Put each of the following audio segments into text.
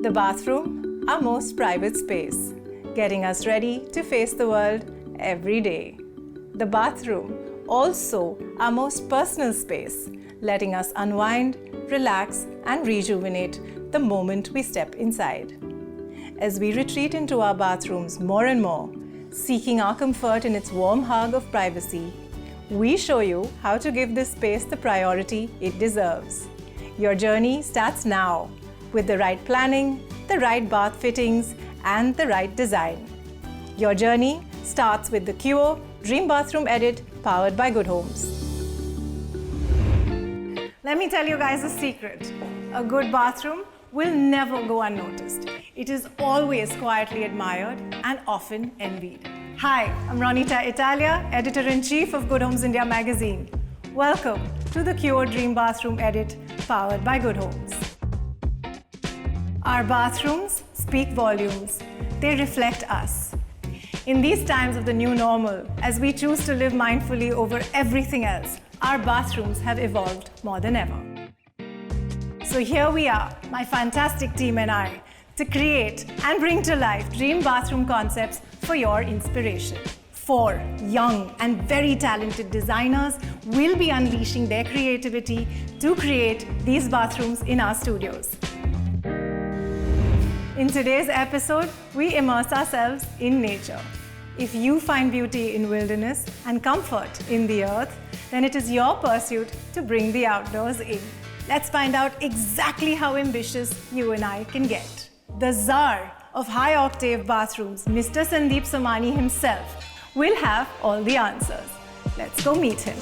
The bathroom, our most private space, getting us ready to face the world every day. The bathroom, also our most personal space, letting us unwind, relax, and rejuvenate the moment we step inside. As we retreat into our bathrooms more and more, seeking our comfort in its warm hug of privacy, we show you how to give this space the priority it deserves. Your journey starts now, with the right planning, the right bath fittings, and the right design. Your journey starts with the Queo Dream Bathroom Edit powered by Good Homes. Let me tell you guys a secret. A good bathroom will never go unnoticed. It is always quietly admired and often envied. Hi, I'm Ronita Italia, Editor-in-Chief of Good Homes India magazine. Welcome to the Queo Dream Bathroom Edit powered by Good Homes. Our bathrooms speak volumes. They reflect us. In these times of the new normal, as we choose to live mindfully over everything else, our bathrooms have evolved more than ever. So here we are, my fantastic team and I, to create and bring to life dream bathroom concepts for your inspiration. 4 young and very talented designers will be unleashing their creativity to create these bathrooms in our studios. In today's episode, we immerse ourselves in nature. If you find beauty in wilderness and comfort in the earth, then it is your pursuit to bring the outdoors in. Let's find out exactly how ambitious you and I can get. The czar of high-octave bathrooms, Mr. Sandeep Khosla himself, will have all the answers. Let's go meet him.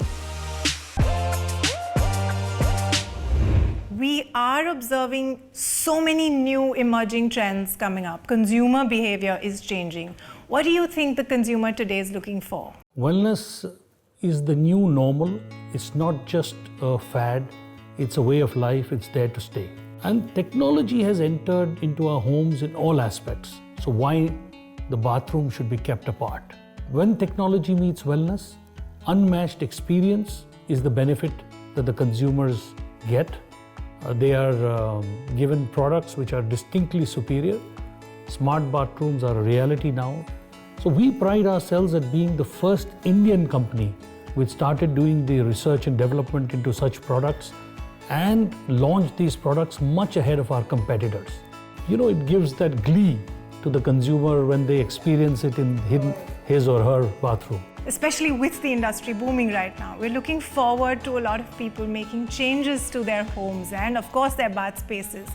We are observing so many new emerging trends coming up. Consumer behavior is changing. What do you think the consumer today is looking for? Wellness is the new normal. It's not just a fad, it's a way of life, it's there to stay. And technology has entered into our homes in all aspects. So why the bathroom should be kept apart? When technology meets wellness, unmatched experience is the benefit that the consumers get. They are given products which are distinctly superior. Smart bathrooms are a reality now. So we pride ourselves at being the first Indian company which started doing the research and development into such products and launched these products much ahead of our competitors. You know, it gives that glee to the consumer when they experience it in his or her bathroom. Especially with the industry booming right now, we're looking forward to a lot of people making changes to their homes and of course their bath spaces.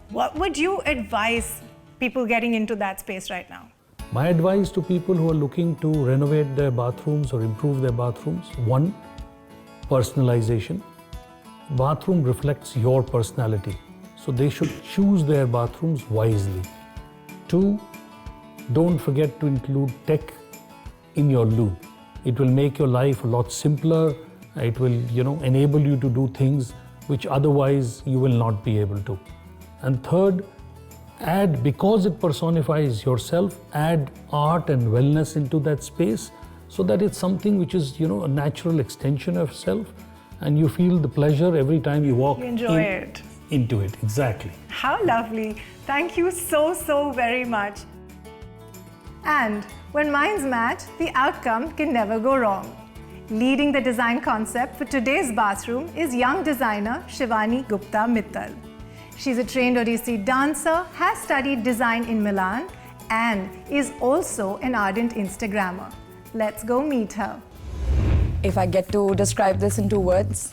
What would you advise people getting into that space right now? My advice to people who are looking to renovate their bathrooms or improve their bathrooms: 1, personalization. Bathroom reflects your personality, so they should choose their bathrooms wisely. 2, don't forget to include tech in your loo. It will make your life a lot simpler. It will, enable you to do things which otherwise you will not be able to. And 3rd, add, because it personifies yourself, add art and wellness into that space so that it's something which is, a natural extension of self, and you feel the pleasure every time you walk into it. Exactly. How lovely. Thank you so very much. And when minds match, the outcome can never go wrong. Leading the design concept for today's bathroom is young designer Shivani Gupta Mittal. She's a trained Odissi dancer, has studied design in Milan, and is also an ardent Instagrammer. Let's go meet her. If I get to describe this in 2 words,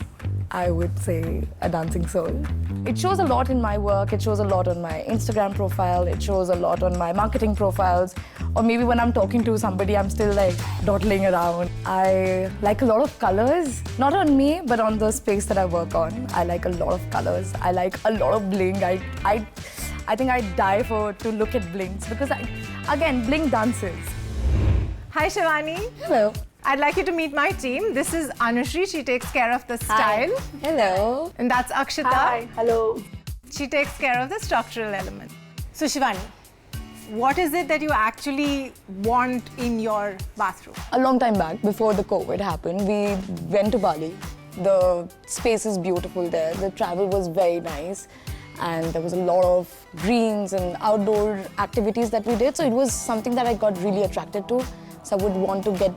I would say a dancing soul. It shows a lot in my work, it shows a lot on my Instagram profile, it shows a lot on my marketing profiles, or maybe when I'm talking to somebody, I'm still like dawdling around. I like a lot of colors, not on me, but on the space that I work on. I like a lot of colors, I like a lot of bling. I think I die to look at blings because, again, bling dances. Hi Shivani. Hello. I'd like you to meet my team. This is Anushri, she takes care of the style. Hi. Hello. And that's Akshita. Hi. Hello. She takes care of the structural element. So Shivani, what is it that you actually want in your bathroom? A long time back, before the COVID happened, we went to Bali. The space is beautiful there. The travel was very nice. and there was a lot of greens and outdoor activities that we did. So it was something that I got really attracted to. So I would want to get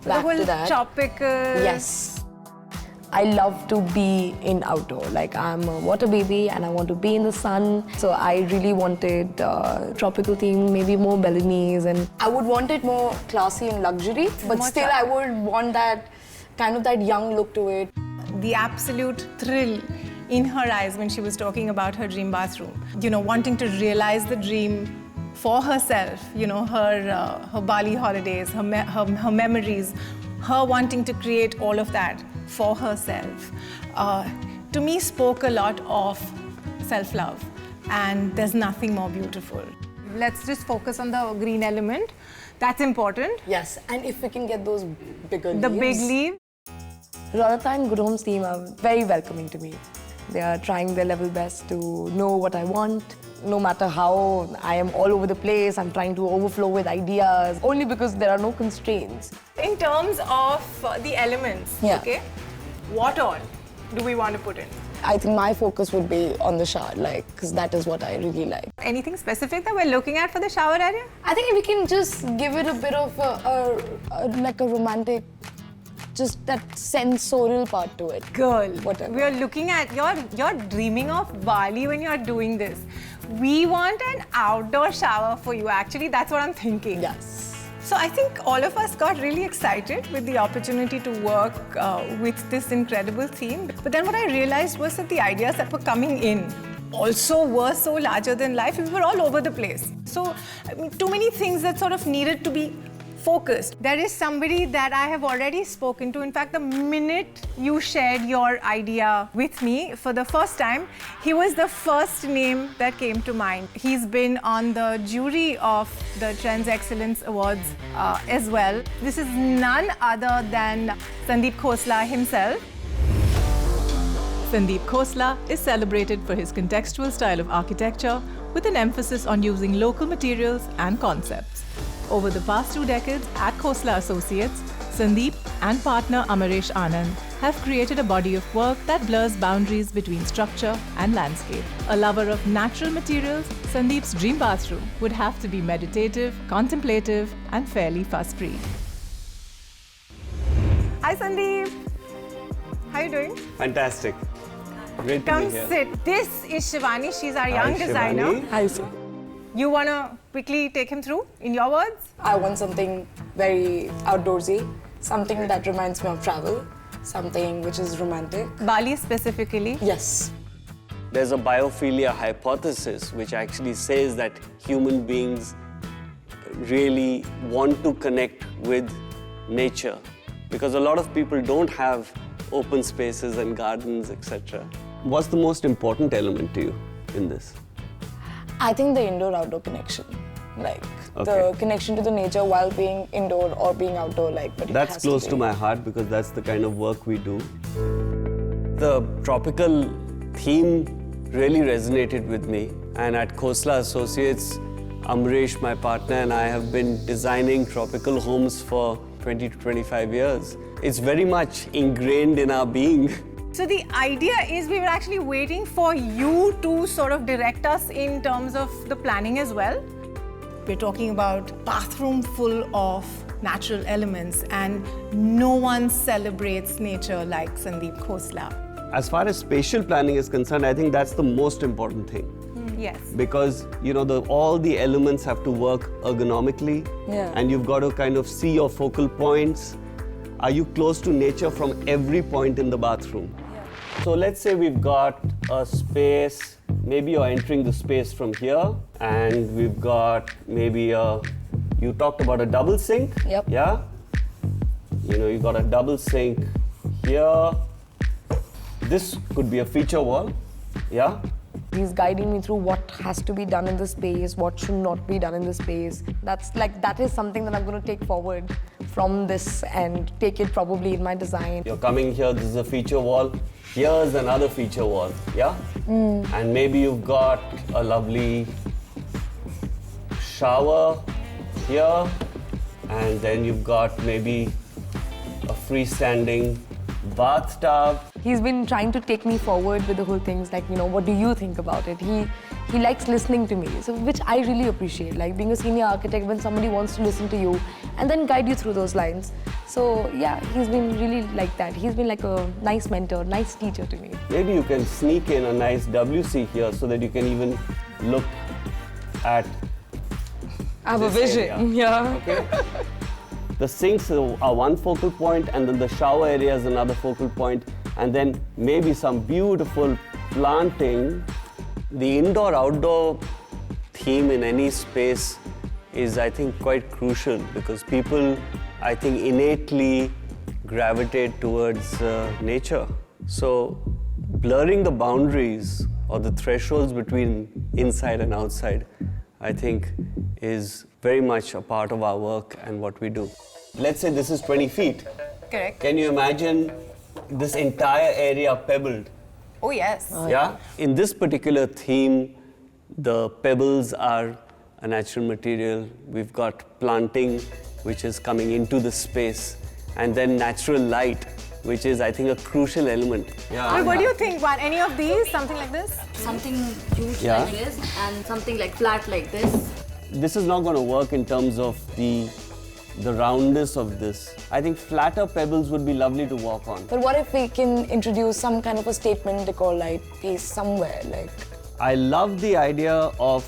back to that. Tropical. Yes. I love to be in outdoor. Like, I'm a water baby and I want to be in the sun. So I really wanted tropical theme, maybe more Balinese, and I would want it more classy and luxury, but still I would want that kind of that young look to it. The absolute thrill in her eyes when she was talking about her dream bathroom. You know, wanting to realize the dream for herself, you know, her Bali holidays, her memories, her wanting to create all of that for herself, to me spoke a lot of self-love, and there's nothing more beautiful. Let's just focus on the green element. That's important. Yes, and if we can get those bigger leaves. The big leaf. Radha and Good Home's team are very welcoming to me. They are trying their level best to know what I want. No matter how I am all over the place, I'm trying to overflow with ideas, only because there are no constraints. In terms of the elements, okay, what all do we want to put in? I think my focus would be on the shower, like, because that is what I really like. Anything specific that we're looking at for the shower area? I think we can just give it a bit of like a romantic, just that sensorial part to it. Girl, whatever. We are looking at, you're dreaming of Bali when you're doing this. We want an outdoor shower for you, actually. That's what I'm thinking. Yes. So I think all of us got really excited with the opportunity to work with this incredible theme. But then what I realized was that the ideas that were coming in also were so larger than life. We were all over the place. So too many things that sort of needed to be focused. There is somebody that I have already spoken to. In fact, the minute you shared your idea with me for the first time, he was the first name that came to mind. He's been on the jury of the Trends Excellence Awards as well. This is none other than Sandeep Khosla himself. Sandeep Khosla is celebrated for his contextual style of architecture with an emphasis on using local materials and concepts. Over the past 2 decades at Khosla Associates, Sandeep and partner Amaresh Anand have created a body of work that blurs boundaries between structure and landscape. A lover of natural materials, Sandeep's dream bathroom would have to be meditative, contemplative, and fairly fuss-free. Hi, Sandeep. How are you doing? Fantastic. Great to be here. Come sit. This is Shivani. She's our young Hi, designer. Shivani. Hi, sir. You want to quickly take him through, in your words? I want something very outdoorsy, something that reminds me of travel, something which is romantic. Bali specifically. Yes. There's a biophilia hypothesis which actually says that human beings really want to connect with nature, because a lot of people don't have open spaces and gardens, etc. What's the most important element to you in this? I think the indoor-outdoor connection. Like, Okay. the connection to the nature while being indoor or being outdoor, like, but it That's has close to to be. my heart because that's the kind of work we do. The tropical theme really resonated with me, and at Khosla Associates, Amaresh, my partner, and I have been designing tropical homes for 20 to 25 years. It's very much ingrained in our being. So the idea is we were actually waiting for you to sort of direct us in terms of the planning as well. We're talking about bathroom full of natural elements, and no one celebrates nature like Sandeep Khosla. As far as spatial planning is concerned, I think that's the most important thing. Yes. Because all the elements have to work ergonomically, and you've got to kind of see your focal points. Are you close to nature from every point in the bathroom? So let's say we've got a space, maybe you're entering the space from here, and we've got maybe you talked about a double sink. Yep. Yeah? You got a double sink here. This could be a feature wall. Yeah? He's guiding me through what has to be done in the space, what should not be done in the space. That is something that I'm going to take forward from this and take it probably in my design. You're coming here, this is a feature wall. Here's another feature wall, yeah? And maybe you've got a lovely shower here, and then you've got maybe a freestanding bathtub. He's been trying to take me forward with the whole things, like, what do you think about it? He likes listening to me, so which I really appreciate. Like being a senior architect, when somebody wants to listen to you and then guide you through those lines. So yeah, he's been really like that. He's been like a nice mentor, nice teacher to me. Maybe you can sneak in a nice WC here so that you can even look at. I have a vision. Area. Yeah. Okay. The sinks are one focal point, and then the shower area is another focal point, and then maybe some beautiful planting. The indoor-outdoor theme in any space is, I think, quite crucial because people, I think, innately gravitate towards nature. So blurring the boundaries or the thresholds between inside and outside, I think, is very much a part of our work and what we do. Let's say this is 20 feet. Correct. Can you imagine this entire area pebbled? Oh, yes. Yeah? In this particular theme, the pebbles are a natural material. We've got planting, which is coming into the space, and then natural light, which is, I think, a crucial element. Yeah. What do you think? What, any of these? Something like this? Something huge Yeah. like this and something like flat like this. This is not going to work in terms of the roundness of this. I think flatter pebbles would be lovely to walk on. But what if we can introduce some kind of a statement decor light piece somewhere, like? I love the idea of,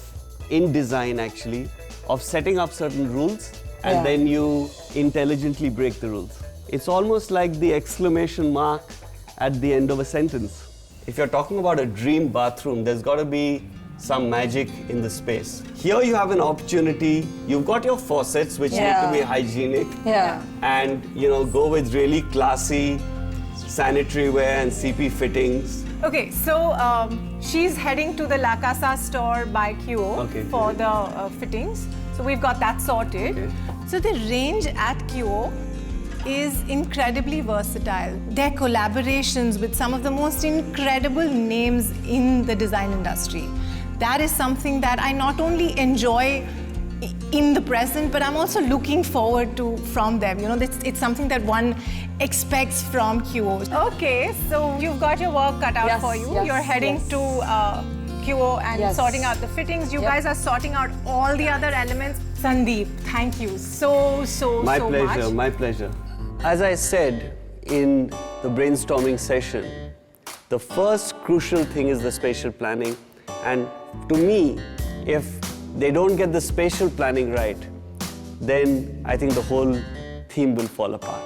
in design actually, of setting up certain rules and then you intelligently break the rules. It's almost like the exclamation mark at the end of a sentence. If you're talking about a dream bathroom, there's got to be some magic in the space. Here you have an opportunity. You've got your faucets, which need to be hygienic. Yeah. And, go with really classy sanitary ware and CP fittings. Okay, so she's heading to the La Casa store by Queo for the fittings. So we've got that sorted. Okay. So the range at Queo is incredibly versatile. Their collaborations with some of the most incredible names in the design industry. That is something that I not only enjoy in the present, but I'm also looking forward to from them. It's something that one expects from Queo. Okay, so you've got your work cut out for you. You're heading to Queo and sorting out the fittings. You guys are sorting out all the other elements. Sandeep, thank you so My much. pleasure, my pleasure. As I said in the brainstorming session, the first crucial thing is the spatial planning. And to me, if they don't get the spatial planning right, then I think the whole theme will fall apart.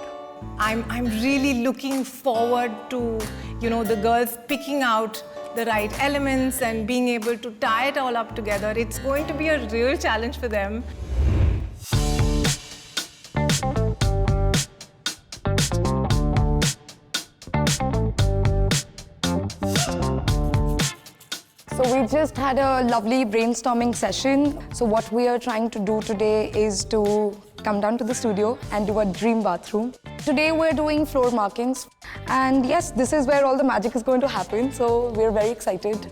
I'm really looking forward to, the girls picking out the right elements and being able to tie it all up together. It's going to be a real challenge for them. So we just had a lovely brainstorming session. So what we are trying to do today is to come down to the studio and do a dream bathroom. Today we're doing floor markings. And yes, this is where all the magic is going to happen. So we're very excited.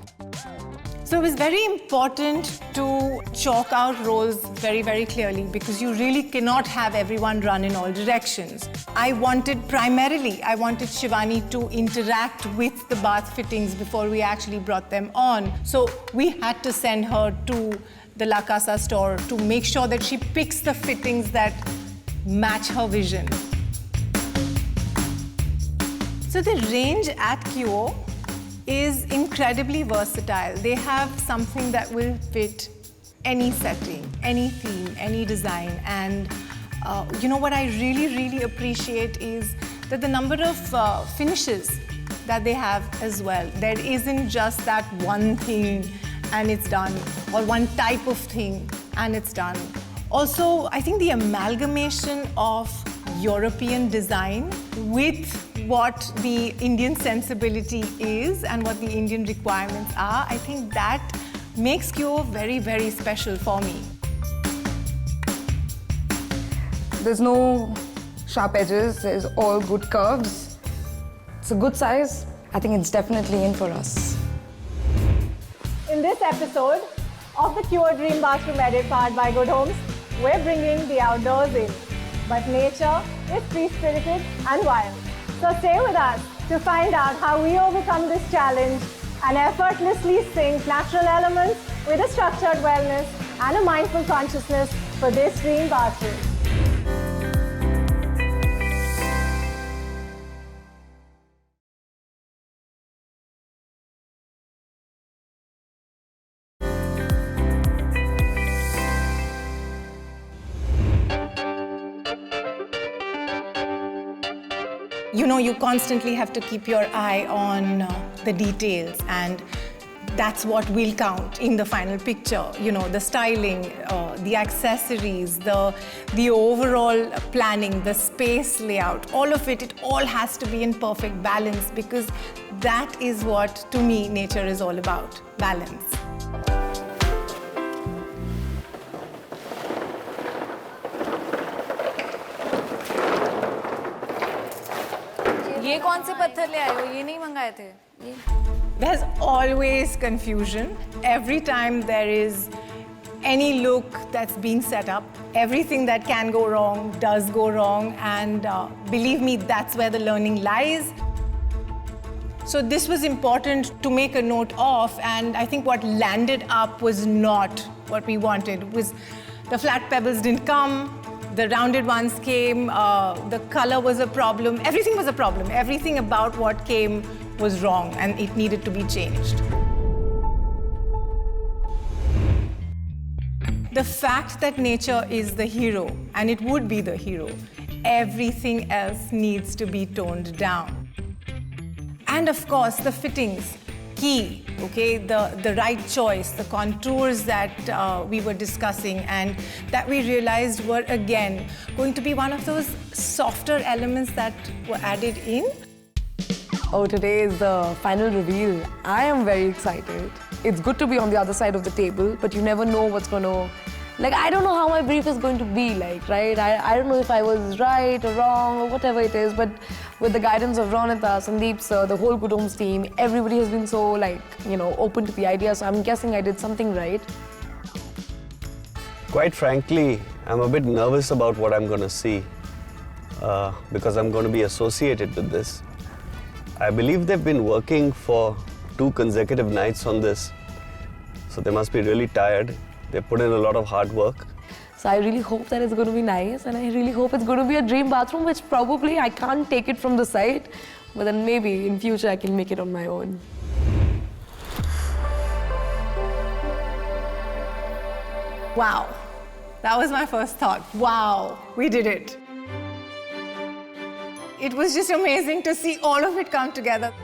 So it was very important to chalk out roles very, very clearly because you really cannot have everyone run in all directions. I wanted Shivani to interact with the bath fittings before we actually brought them on. So we had to send her to the La Casa store to make sure that she picks the fittings that match her vision. So the range at Queo is incredibly versatile. They have something that will fit any setting, any theme, any design. And what I really, really appreciate is that the number of finishes that they have as well. There isn't just that one thing and it's done, or one type of thing and it's done. Also, I think the amalgamation of European design with what the Indian sensibility is and what the Indian requirements are, I think that makes Queo very, very special for me. There's no sharp edges, there's all good curves. It's a good size. I think it's definitely in for us. In this episode of the Queo Dream Bathroom Edit powered by Good Homes, we're bringing the outdoors in. But nature is free-spirited and wild. So stay with us to find out how we overcome this challenge and effortlessly sync natural elements with a structured wellness and a mindful consciousness for this dream bathroom. You know, you constantly have to keep your eye on the details, and that's what will count in the final picture. You know, the styling, the accessories, the overall planning, the space layout, all of it, it all has to be in perfect balance, because that is what, to me, nature is all about, balance. ये कौन से पत्थर ले आए हो? ये नहीं मंगाए थे? ये? There's always confusion. Every time there is any look that's being set up, everything that can go wrong does go wrong, and believe me, that's where the learning lies. So this was important to make a note of, and I think what landed up was not what we wanted. It was the flat pebbles didn't come, the rounded ones came, the color was a problem, everything was a problem. Everything about what came was wrong, and it needed to be changed. The fact that nature is the hero, and it would be the hero, everything else needs to be toned down. And of course, the fittings, key, okay? The right choice, the contours that we were discussing and that we realized were, again, going to be one of those softer elements that were added in. Oh, today is the final reveal. I am very excited. It's good to be on the other side of the table, but you never know what's going to... Like, I don't know how my brief is going to be like, right? I don't know if I was right or wrong or whatever it is, but with the guidance of Ronita, Sandeep sir, the whole Good Homes team, everybody has been so, like, you know, open to the idea, so I'm guessing I did something right. Quite frankly, I'm a bit nervous about what I'm going to see because I'm going to be associated with this. I believe they've been working for 2 consecutive nights on this, so they must be really tired. They put in a lot of hard work. So I really hope that it's going to be nice, and I really hope it's going to be a dream bathroom, which probably I can't take it from the site, but then maybe in future I can make it on my own. Wow, that was my first thought. Wow, we did it. It was just amazing to see all of it come together.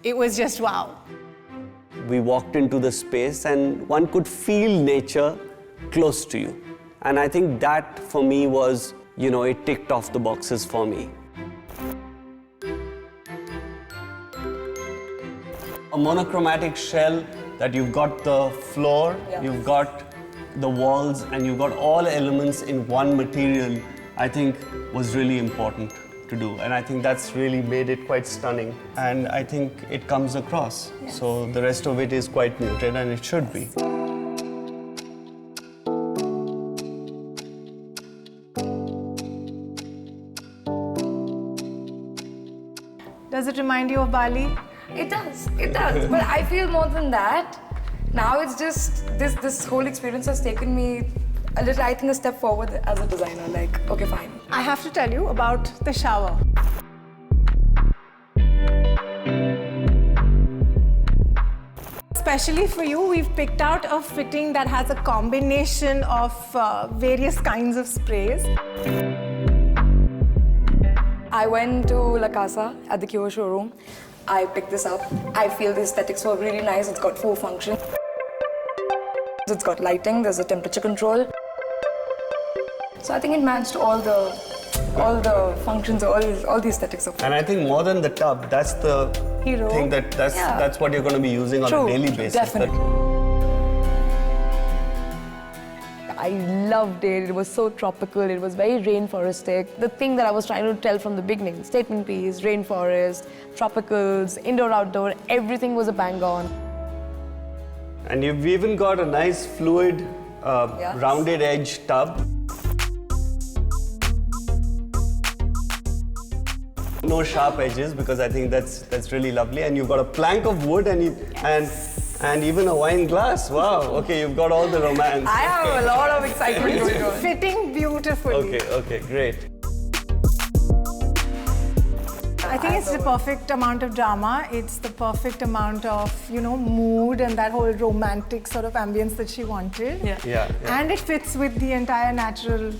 It was just wow. We walked into the space and one could feel nature close to you. And I think that for me was, you know, it ticked off the boxes for me. A monochromatic shell that you've got the floor, you've got the walls, and you've got all elements in one material, I think was really important to do. And I think that's really made it quite stunning. And I think it comes across. Yes. So the rest of it is quite muted, and it should be. Does it remind you of Bali? It does, but I feel more than that. Now it's just, this whole experience has taken me a little, I think, a step forward as a designer. Like, okay, fine. I have to tell you about the shower. Especially for you, we've picked out a fitting that has a combination of various kinds of sprays. I went to La Casa at the Queo showroom. I picked this up. I feel the aesthetics were really nice. It's got 4 functions. It's got lighting, there's a temperature control. So I think it matched all the functions, all the aesthetics of it. And I think more than the tub, that's the hero thing that's what you're going to be using on a daily basis. Definitely. I loved it. It was so tropical. It was very rainforestic. The thing that I was trying to tell from the beginning, statement piece, rainforest, tropicals, indoor, outdoor, everything was a bang on. And you've even got a nice fluid, rounded edge tub. no sharp edges, because I think that's really lovely. And you've got a plank of wood and even a wine glass. Wow. Okay, you've got all the romance. I have a lot of excitement going on. Fitting beautifully. Okay, great. I think it's the perfect amount of drama. It's the perfect amount of, mood and that whole romantic sort of ambience that she wanted. Yeah. And it fits with the entire natural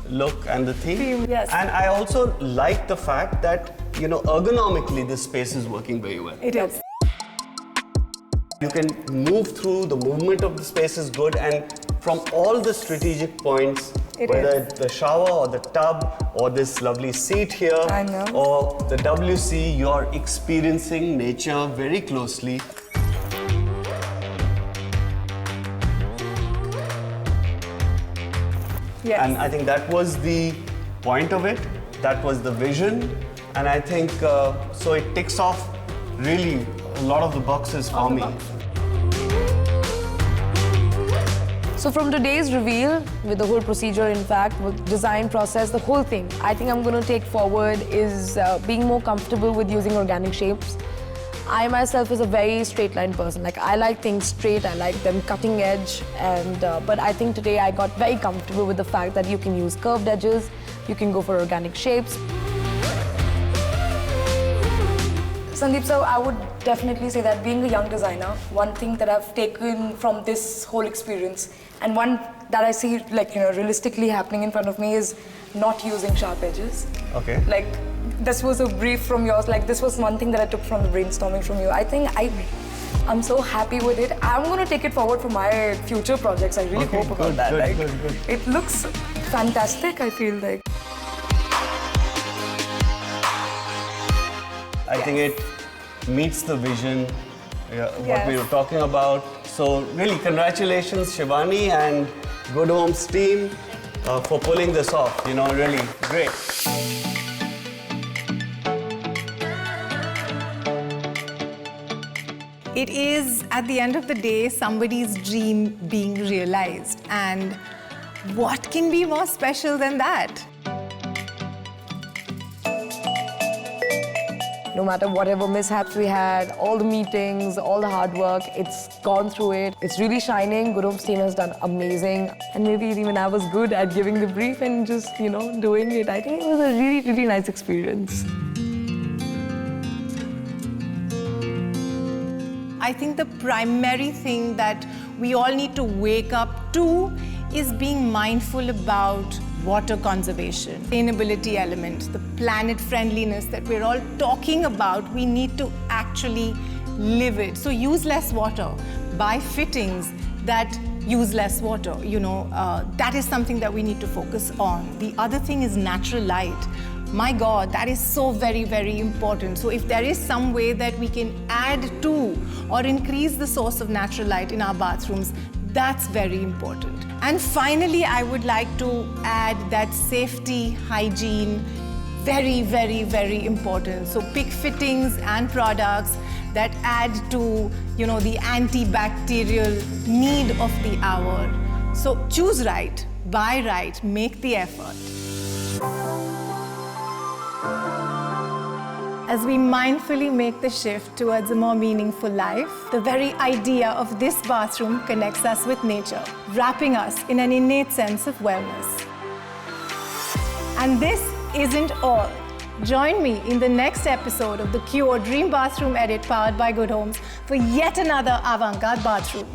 Look and the theme. Yes. And I also like the fact that, ergonomically this space is working very well. It is. You can move through, the movement of the space is good, and from all the strategic points, whether it's the shower or the tub or this lovely seat here or the WC, you're experiencing nature very closely. Yes. And I think that was the point of it, that was the vision, and I think so it ticks off really a lot of the boxes for me. So from today's reveal, with the whole procedure, in fact, with design process, the whole thing, I think I'm going to take forward is being more comfortable with using organic shapes. I myself is a very straight line person. Like, I like things straight, I like them cutting edge, and but I think today I got very comfortable with the fact that you can use curved edges, you can go for organic shapes. Sandeep sir, I would definitely say that being a young designer, one thing that I've taken from this whole experience, and one that I see realistically happening in front of me, is not using sharp edges. Okay. Like, this was a brief from yours, like this was one thing that I took from the brainstorming from you. I think I'm so happy with it. I'm going to take it forward for my future projects. I really hope about that. Good. It looks fantastic, I feel like. I think it meets the vision, what we were talking about. So really, congratulations, Shivani and Good Homes team for pulling this off. Really great. It is, at the end of the day, somebody's dream being realized. And what can be more special than that? No matter whatever mishaps we had, all the meetings, all the hard work, it's gone through it. It's really shining. Good Homes team has done amazing. And maybe even I was good at giving the brief and just, doing it. I think it was a really, really nice experience. I think the primary thing that we all need to wake up to is being mindful about water conservation, sustainability element, the planet friendliness that we're all talking about. We need to actually live it. So use less water, buy fittings that use less water. That is something that we need to focus on. The other thing is natural light. My God, that is so very, very important. So if there is some way that we can add to or increase the source of natural light in our bathrooms, that's very important. And finally, I would like to add that safety, hygiene, very, very, very important. So pick fittings and products that add to, the antibacterial need of the hour. So choose right, buy right, make the effort. As we mindfully make the shift towards a more meaningful life, the very idea of this bathroom connects us with nature, wrapping us in an innate sense of wellness. And this isn't all. Join me in the next episode of the Queo Dream Bathroom edit powered by Good Homes for yet another avant-garde bathroom.